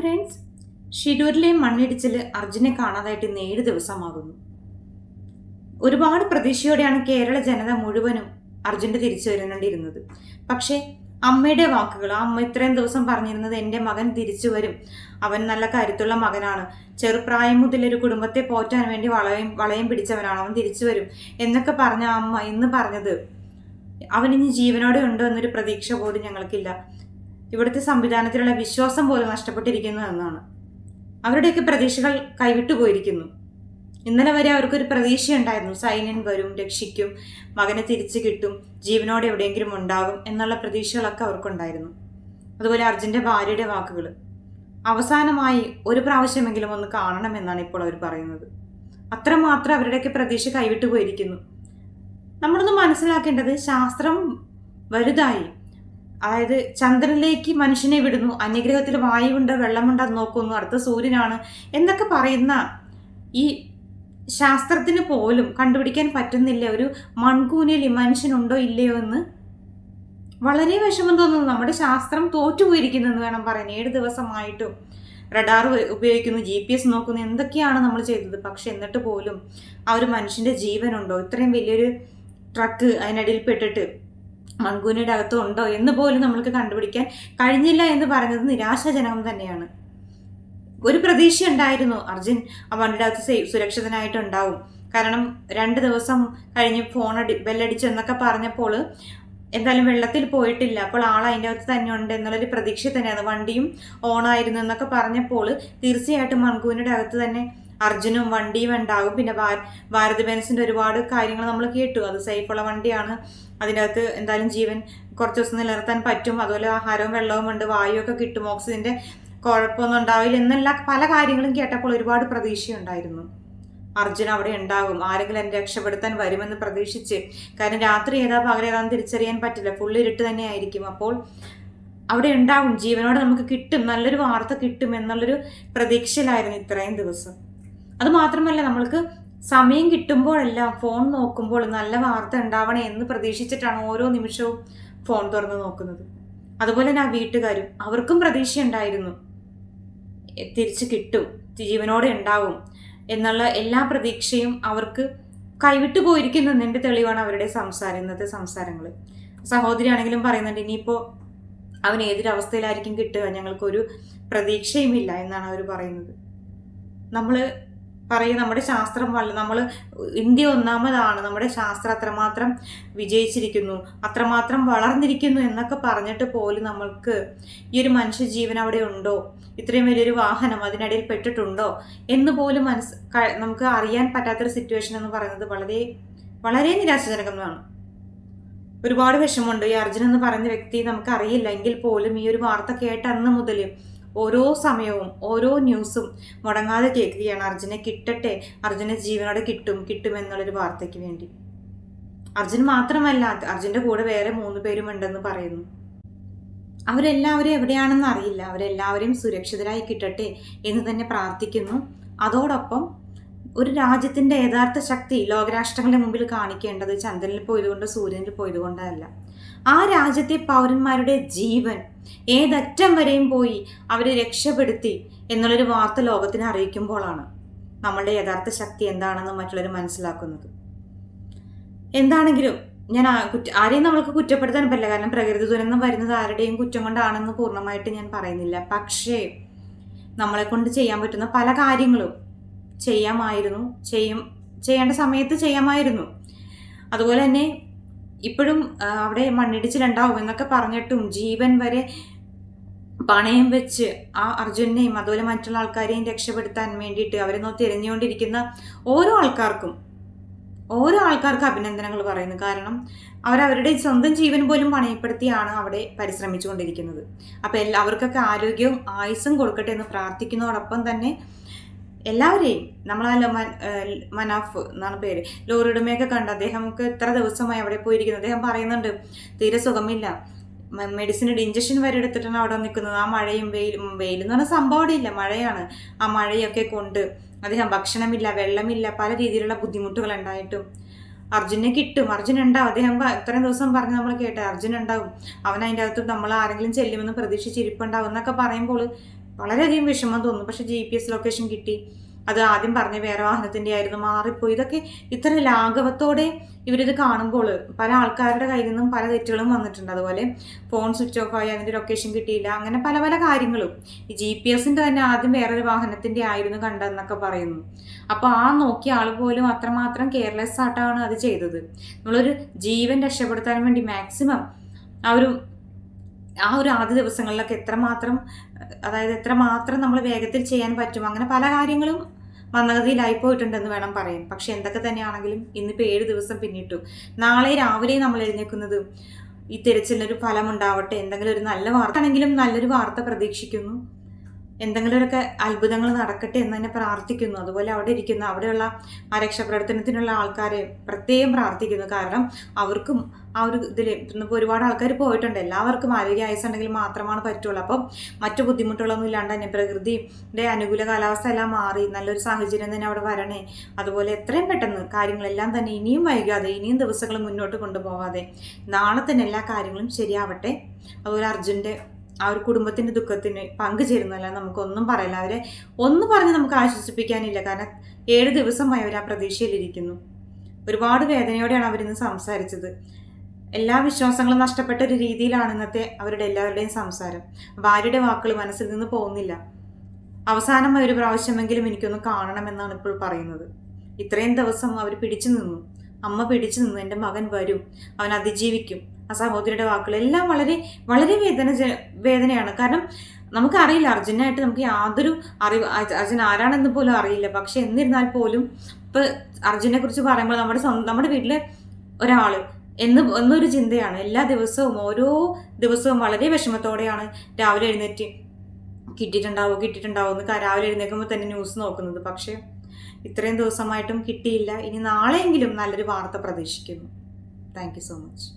Friends, ഷിരൂരിലെ മണ്ണിടിച്ചിൽ അർജുനെ കാണാതായിട്ട് ഇന്ന് 7 ദിവസമാകുന്നു. ഒരുപാട് പ്രതീക്ഷയോടെയാണ് കേരള ജനത മുഴുവനും അർജുന്റെ തിരിച്ചു വരേണ്ടിയിരുന്നത്. പക്ഷേ അമ്മയുടെ വാക്കുകൾ, ആ അമ്മ ഇത്രയും ദിവസം പറഞ്ഞിരുന്നത് എൻ്റെ മകൻ തിരിച്ചു വരും, അവൻ നല്ല കരുത്തുള്ള മകനാണ്, ചെറുപ്രായം മുതൽ ഒരു കുടുംബത്തെ പോറ്റാൻ വേണ്ടി വളയം പിടിച്ചവനാണ്, അവൻ തിരിച്ചു വരും എന്നൊക്കെ പറഞ്ഞ അമ്മ ഇന്ന് പറഞ്ഞത് അവനിനി ജീവനോടെ ഉണ്ടോ എന്നൊരു പ്രതീക്ഷ പോലും ഞങ്ങൾക്കില്ല, ഇവിടുത്തെ സംവിധാനത്തിലുള്ള വിശ്വാസം പോലും നഷ്ടപ്പെട്ടിരിക്കുന്നു എന്നാണ്. അവരുടെയൊക്കെ പ്രതീക്ഷകൾ കൈവിട്ടു പോയിരിക്കുന്നു. ഇന്നലെ വരെ അവർക്കൊരു പ്രതീക്ഷയുണ്ടായിരുന്നു, സൈന്യൻ വരും, രക്ഷിക്കും, മകനെ തിരിച്ചു കിട്ടും, ജീവനോടെ എവിടെയെങ്കിലും ഉണ്ടാകും എന്നുള്ള പ്രതീക്ഷകളൊക്കെ അവർക്കുണ്ടായിരുന്നു. അതുപോലെ അർജുൻ്റെ ഭാര്യയുടെ വാക്കുകൾ, അവസാനമായി ഒരു പ്രാവശ്യമെങ്കിലും ഒന്ന് കാണണമെന്നാണ് ഇപ്പോൾ അവർ പറയുന്നത്. അത്രമാത്രം അവരുടെയൊക്കെ പ്രതീക്ഷ കൈവിട്ടു പോയിരിക്കുന്നു. നമ്മളൊന്ന് മനസ്സിലാക്കേണ്ടത്, ശാസ്ത്രം വലുതായി, അതായത് ചന്ദ്രനിലേക്ക് മനുഷ്യനെ വിടുന്നു, അന്യഗ്രഹത്തിൽ വായുവുണ്ട്, വെള്ളമുണ്ട്, അത് നോക്കുന്നു, അടുത്ത സൂര്യനാണ് എന്നൊക്കെ പറയുന്ന ഈ ശാസ്ത്രത്തിന് പോലും കണ്ടുപിടിക്കാൻ പറ്റുന്നില്ല ഒരു മൺകൂനയിൽ മനുഷ്യനുണ്ടോ ഇല്ലയോ എന്ന്. വളരെ വിഷമം തോന്നുന്നു. നമ്മുടെ ശാസ്ത്രം തോറ്റുപോയിരിക്കുന്നു എന്ന് വേണം പറയാൻ. 7 ദിവസമായിട്ടും റഡാർ ഉപയോഗിക്കുന്നു, GPS നോക്കുന്നു, എന്തൊക്കെയാണ് നമ്മൾ ചെയ്തത്. പക്ഷെ എന്നിട്ട് പോലും ആ ഒരു മനുഷ്യന്റെ ജീവനുണ്ടോ, ഇത്രയും വലിയൊരു ട്രക്ക് അതിനിടയിൽ പെട്ടിട്ട് മൺകൂനയുടെ അകത്തും ഉണ്ടോ എന്ന് പോലും നമ്മൾക്ക് കണ്ടുപിടിക്കാൻ കഴിഞ്ഞില്ല എന്ന് പറയുന്നത് നിരാശാജനകം തന്നെയാണ്. ഒരു പ്രതീക്ഷ ഉണ്ടായിരുന്നു, അർജുൻ ആ വണ്ടിയുടെ അകത്ത് സുരക്ഷിതനായിട്ടുണ്ടാവും. കാരണം 2 ദിവസം കഴിഞ്ഞ് ഫോൺ ബെല്ലടിച്ചു എന്നൊക്കെ പറഞ്ഞപ്പോൾ എന്തായാലും വെള്ളത്തിൽ പോയിട്ടില്ല, അപ്പോൾ ആൾ അതിൻ്റെ അകത്ത് തന്നെ ഉണ്ട് എന്നുള്ളൊരു പ്രതീക്ഷ തന്നെയാണ്. വണ്ടിയും ഓണായിരുന്നു എന്നൊക്കെ പറഞ്ഞപ്പോൾ തീർച്ചയായിട്ടും മൺകൂനയുടെ അകത്ത് തന്നെ അർജുനും വണ്ടിയും ഉണ്ടാകും. പിന്നെ ഭാരത് ബെൻസിൻ്റെ ഒരുപാട് കാര്യങ്ങൾ നമ്മൾ കേട്ടു, അത് സേഫുള്ള വണ്ടിയാണ്, അതിനകത്ത് എന്തായാലും ജീവൻ കുറച്ച് ദിവസം നിലനിർത്താൻ പറ്റും, അതുപോലെ ആഹാരവും വെള്ളവും ഉണ്ട്, വായുവൊക്കെ കിട്ടും, ഓക്സിജൻ്റെ കുഴപ്പമൊന്നും ഉണ്ടാവില്ല എന്നുള്ള പല കാര്യങ്ങളും കേട്ടപ്പോൾ ഒരുപാട് പ്രതീക്ഷയുണ്ടായിരുന്നു. അർജുൻ അവിടെ ഉണ്ടാകും, ആരെങ്കിലും എന്നെ രക്ഷപ്പെടുത്താൻ വരുമെന്ന് പ്രതീക്ഷിച്ച്. കാരണം രാത്രി ഏതാ പകലേതാന്ന് തിരിച്ചറിയാൻ പറ്റില്ല, ഫുള്ള് ഇരുട്ട് തന്നെ ആയിരിക്കും. അപ്പോൾ അവിടെ ഉണ്ടാകും, ജീവനോടെ നമുക്ക് കിട്ടും, നല്ലൊരു വാർത്ത കിട്ടും എന്നുള്ളൊരു പ്രതീക്ഷയിലായിരുന്നു ഇത്രയും ദിവസം. അത് മാത്രമല്ല, നമ്മൾക്ക് സമയം കിട്ടുമ്പോഴെല്ലാം ഫോൺ നോക്കുമ്പോൾ നല്ല വാർത്ത ഉണ്ടാവണേ എന്ന് പ്രതീക്ഷിച്ചിട്ടാണ് ഓരോ നിമിഷവും ഫോൺ തുറന്ന് നോക്കുന്നത്. അതുപോലെ തന്നെ ആ വീട്ടുകാരും, അവർക്കും പ്രതീക്ഷയുണ്ടായിരുന്നു, തിരിച്ചു കിട്ടും, ജീവനോടെ ഉണ്ടാവും എന്നുള്ള എല്ലാ പ്രതീക്ഷയും അവർക്ക് കൈവിട്ടു പോയിരിക്കുന്നതിൻ്റെ തെളിവാണ് അവരുടെ സംസാരം, ഇന്നത്തെ സംസാരങ്ങൾ. സഹോദരി ആണെങ്കിലും പറയുന്നുണ്ട്, ഇനിയിപ്പോൾ അവൻ ഏതൊരവസ്ഥയിലായിരിക്കും കിട്ടുക, ഞങ്ങൾക്കൊരു പ്രതീക്ഷയുമില്ല എന്നാണ് അവർ പറയുന്നത്. നമ്മൾ പറയും, നമ്മുടെ ശാസ്ത്രം നമ്മൾ ഇന്ത്യ ഒന്നാമതാണ്, നമ്മുടെ ശാസ്ത്രം അത്രമാത്രം വിജയിച്ചിരിക്കുന്നു, അത്രമാത്രം വളർന്നിരിക്കുന്നു എന്നൊക്കെ പറഞ്ഞിട്ട് പോലും നമ്മൾക്ക് ഈ ഒരു മനുഷ്യജീവൻ അവിടെ ഉണ്ടോ, ഇത്രയും വലിയൊരു വാഹനം അതിനിടയിൽ പെട്ടിട്ടുണ്ടോ എന്ന് പോലും നമുക്ക് അറിയാൻ പറ്റാത്തൊരു സിറ്റുവേഷൻ എന്ന് പറയുന്നത് വളരെ വളരെ നിരാശാജനകമാണ്. ഒരുപാട് വിഷമമുണ്ട്. ഈ അർജുൻ എന്ന് പറയുന്ന വ്യക്തി നമുക്കറിയില്ല എങ്കിൽ പോലും ഈ ഒരു വാർത്ത കേട്ട അന്ന് മുതൽ ഓരോ സമയവും ഓരോ ന്യൂസും മുടങ്ങാതെ കേൾക്കുകയാണ്, അർജുനെ കിട്ടട്ടെ, അർജുനെ ജീവനോടെ കിട്ടും എന്നുള്ളൊരു വാർത്തയ്ക്ക് വേണ്ടി. അർജുൻ മാത്രമല്ല, അർജുൻ്റെ കൂടെ വേറെ 3 പേരും ഉണ്ടെന്ന് പറയുന്നു. അവരെല്ലാവരും എവിടെയാണെന്ന് അറിയില്ല, അവരെല്ലാവരെയും സുരക്ഷിതരായി കിട്ടട്ടെ എന്ന് തന്നെ പ്രാർത്ഥിക്കുന്നു. അതോടൊപ്പം ഒരു രാജ്യത്തിൻ്റെ യഥാർത്ഥ ശക്തി ലോകരാഷ്ട്രങ്ങളുടെ മുമ്പിൽ കാണിക്കേണ്ടത് ചന്ദ്രനിൽ പോയതുകൊണ്ടോ സൂര്യനിൽ പോയതുകൊണ്ടല്ല, ആ രാജ്യത്തെ പൗരന്മാരുടെ ജീവൻ ഏതറ്റം വരെയും പോയി അവരെ രക്ഷപ്പെടുത്തി എന്നുള്ളൊരു വാർത്ത ലോകത്തിനെ അറിയിക്കുമ്പോഴാണ് നമ്മളുടെ യഥാർത്ഥ ശക്തി എന്താണെന്ന് മറ്റുള്ളവർ മനസ്സിലാക്കുന്നത്. എന്താണെങ്കിലും ഞാൻ ആരെയും നമ്മൾക്ക് കുറ്റപ്പെടുത്താൻ പറ്റില്ല, കാരണം പ്രകൃതി ദുരന്തം വരുന്നത് ആരുടെയും കുറ്റം കൊണ്ടാണെന്ന് പൂർണ്ണമായിട്ട് ഞാൻ പറയുന്നില്ല. പക്ഷേ നമ്മളെ കൊണ്ട് ചെയ്യാൻ പറ്റുന്ന പല കാര്യങ്ങളും ചെയ്യാമായിരുന്നു, ചെയ്യേണ്ട സമയത്ത് ചെയ്യാമായിരുന്നു. അതുപോലെ തന്നെ ഇപ്പോഴും അവിടെ മണ്ണിടിച്ചിലുണ്ടാവും എന്നൊക്കെ പറഞ്ഞിട്ടും ജീവൻ വരെ പണയം വെച്ച് ആ അർജുനെയും അതുപോലെ മറ്റുള്ള ആൾക്കാരെയും രക്ഷപ്പെടുത്താൻ വേണ്ടിയിട്ട് അവരെ തിരഞ്ഞുകൊണ്ടിരിക്കുന്ന ഓരോ ആൾക്കാർക്കും അഭിനന്ദനങ്ങൾ പറയുന്നു. കാരണം അവരവരുടെ സ്വന്തം ജീവൻ പോലും പണയപ്പെടുത്തിയാണ് അവിടെ പരിശ്രമിച്ചുകൊണ്ടിരിക്കുന്നത്. അപ്പം അവർക്കൊക്കെ ആരോഗ്യവും ആയുസ്സും കൊടുക്കട്ടെ എന്ന് പ്രാർത്ഥിക്കുന്നതോടൊപ്പം തന്നെ എല്ലാവരെയും മനാഫ് എന്നാണ് പേര്, ലോറി ഉടമയൊക്കെ കണ്ട്, അദ്ദേഹമൊക്കെ എത്ര ദിവസമായി അവിടെ പോയിരിക്കുന്നത്. അദ്ദേഹം പറയുന്നുണ്ട്, തീരെ സുഖമില്ല, മെഡിസിൻ ഇഞ്ചക്ഷൻ വരെ എടുത്തിട്ടാണ് അവിടെ നിൽക്കുന്നത്. ആ മഴയും വെയിലെന്ന് പറഞ്ഞാൽ സംഭവം അവിടെ ഇല്ല, മഴയാണ്. ആ മഴയൊക്കെ കൊണ്ട് അദ്ദേഹം ഭക്ഷണമില്ല, വെള്ളമില്ല, പല രീതിയിലുള്ള ബുദ്ധിമുട്ടുകൾ ഉണ്ടായിട്ടും അർജുനെ കിട്ടും, അർജുൻ ഉണ്ടാവും. അദ്ദേഹം ഇത്രയും ദിവസം പറഞ്ഞ് നമ്മൾ കേട്ടെ, അർജുൻ ഉണ്ടാവും, അവൻ അതിൻ്റെ അകത്ത് നമ്മൾ ആരെങ്കിലും ചെല്ലുമെന്ന് പ്രതീക്ഷിച്ചിരിപ്പുണ്ടാവും എന്നൊക്കെ പറയുമ്പോൾ വളരെയധികം വിഷമം തോന്നുന്നു. പക്ഷെ GPS ലൊക്കേഷൻ കിട്ടി. അത് ആദ്യം പറഞ്ഞ വേറെ വാഹനത്തിൻ്റെ ആയിരുന്നു, മാറിപ്പോയി. ഇതൊക്കെ ഇത്ര ലാഘവത്തോടെ ഇവരിത് കാണുമ്പോൾ പല ആൾക്കാരുടെ കയ്യിൽ നിന്നും പല തെറ്റുകളും വന്നിട്ടുണ്ട്. അതുപോലെ ഫോൺ സ്വിച്ച് ഓഫ് ആയി, അതിൻ്റെ ലൊക്കേഷൻ കിട്ടിയില്ല, അങ്ങനെ പല പല കാര്യങ്ങളും. ഈ GPS തന്നെ ആദ്യം വേറൊരു വാഹനത്തിൻ്റെ ആയിരുന്നു കണ്ടതെന്നൊക്കെ പറയുന്നു. അപ്പോൾ ആ നോക്കിയ ആൾ പോലും അത്രമാത്രം കെയർലെസ് ആയിട്ടാണ് അത് ചെയ്തത്. നമ്മളൊരു ജീവൻ രക്ഷപ്പെടുത്താൻ വേണ്ടി മാക്സിമം ആ ഒരു ആദ്യ ദിവസങ്ങളിലൊക്കെ എത്രമാത്രം നമ്മൾ വേഗത്തിൽ ചെയ്യാൻ പറ്റും, അങ്ങനെ പല കാര്യങ്ങളും മന്ദഗതിയിലായി പോയിട്ടുണ്ടെന്ന് വേണം പറയാൻ. പക്ഷെ എന്തൊക്കെ തന്നെയാണെങ്കിലും ഇന്നിപ്പോൾ 7 ദിവസം പിന്നിട്ടു. നാളെ രാവിലെ നമ്മൾ എഴുന്നേൽക്കുന്നത് ഈ തിരച്ചിലിനൊരു ഫലമുണ്ടാവട്ടെ, എന്തെങ്കിലും ഒരു നല്ല വാർത്ത ആണെങ്കിലും നല്ലൊരു വാർത്ത പ്രതീക്ഷിക്കുന്നു, എന്തെങ്കിലുമൊക്കെ അത്ഭുതങ്ങൾ നടക്കട്ടെ എന്ന് തന്നെ പ്രാർത്ഥിക്കുന്നു. അതുപോലെ അവിടെയുള്ള ആ രക്ഷാപ്രവർത്തനത്തിനുള്ള ആൾക്കാരെ പ്രത്യേകം പ്രാർത്ഥിക്കുന്നു. കാരണം അവർക്കും ആ ഒരു ഇതിൽ ഇപ്പോൾ ഒരുപാട് ആൾക്കാർ പോയിട്ടുണ്ട്. എല്ലാവർക്കും ആരോഗ്യ ആയുസ് ഉണ്ടെങ്കിൽ മാത്രമാണ് പറ്റുള്ളൂ. അപ്പം മറ്റു ബുദ്ധിമുട്ടുകളൊന്നും ഇല്ലാണ്ട് തന്നെ പ്രകൃതിയുടെ അനുകൂല കാലാവസ്ഥ എല്ലാം മാറി നല്ലൊരു സാഹചര്യം തന്നെ അവിടെ വരണേ. അതുപോലെ എത്രയും പെട്ടെന്ന് കാര്യങ്ങളെല്ലാം തന്നെ ഇനിയും വൈകാതെ, ഇനിയും ദിവസങ്ങൾ മുന്നോട്ട് കൊണ്ടുപോകാതെ നാളെ തന്നെ എല്ലാ കാര്യങ്ങളും ശരിയാവട്ടെ. അതുപോലെ അർജുൻ്റെ ആ ഒരു കുടുംബത്തിൻ്റെ ദുഃഖത്തിന് പങ്കുചേരുന്നല്ല, നമുക്കൊന്നും പറയില്ല. അവരെ ഒന്നും പറഞ്ഞ് നമുക്ക് ആശ്വസിപ്പിക്കാനില്ല. കാരണം 7 ദിവസമായി അവർ ആ പ്രതീക്ഷയിലിരിക്കുന്നു. ഒരുപാട് വേദനയോടെയാണ് അവരിന്ന് സംസാരിച്ചത്. എല്ലാ വിശ്വാസങ്ങളും നഷ്ടപ്പെട്ട ഒരു രീതിയിലാണ് ഇന്നത്തെ അവരുടെ എല്ലാവരുടെയും സംസാരം. ഭാര്യയുടെ വാക്കുകൾ മനസ്സിൽ നിന്ന് പോകുന്നില്ല. അവസാനമായി ഒരു പ്രാവശ്യമെങ്കിലും എനിക്കൊന്ന് കാണണമെന്നാണ് ഇപ്പോൾ പറയുന്നത്. ഇത്രയും ദിവസം അവർ പിടിച്ചു നിന്നു, അമ്മ പിടിച്ചു നിന്നു, എൻ്റെ മകൻ വരും, അവൻ അതിജീവിക്കും. ആ സഹോദരിയുടെ വാക്കുകളെല്ലാം വളരെ വളരെ വേദനയാണ്. കാരണം നമുക്കറിയില്ല, അർജുനായിട്ട് നമുക്ക് യാതൊരു അർജുൻ ആരാണെന്ന് പോലും അറിയില്ല. പക്ഷെ എന്നിരുന്നാൽ പോലും ഇപ്പം അർജുനെ കുറിച്ച് പറയുമ്പോൾ നമ്മുടെ വീട്ടിലെ ഒരാൾ എന്നൊരു ചിന്തയാണ്. എല്ലാ ദിവസവും ഓരോ ദിവസവും വളരെ വിഷമത്തോടെയാണ് രാവിലെ എഴുന്നേറ്റ് കിട്ടിയിട്ടുണ്ടാവോ എന്ന് രാവിലെ എഴുന്നേൽക്കുമ്പോൾ തന്നെ ന്യൂസ് നോക്കുന്നത്. പക്ഷേ ഇത്രയും ദിവസമായിട്ടും കിട്ടിയില്ല. ഇനി നാളെയെങ്കിലും നല്ലൊരു വാർത്ത പ്രതീക്ഷിക്കുന്നു. Thank you so much.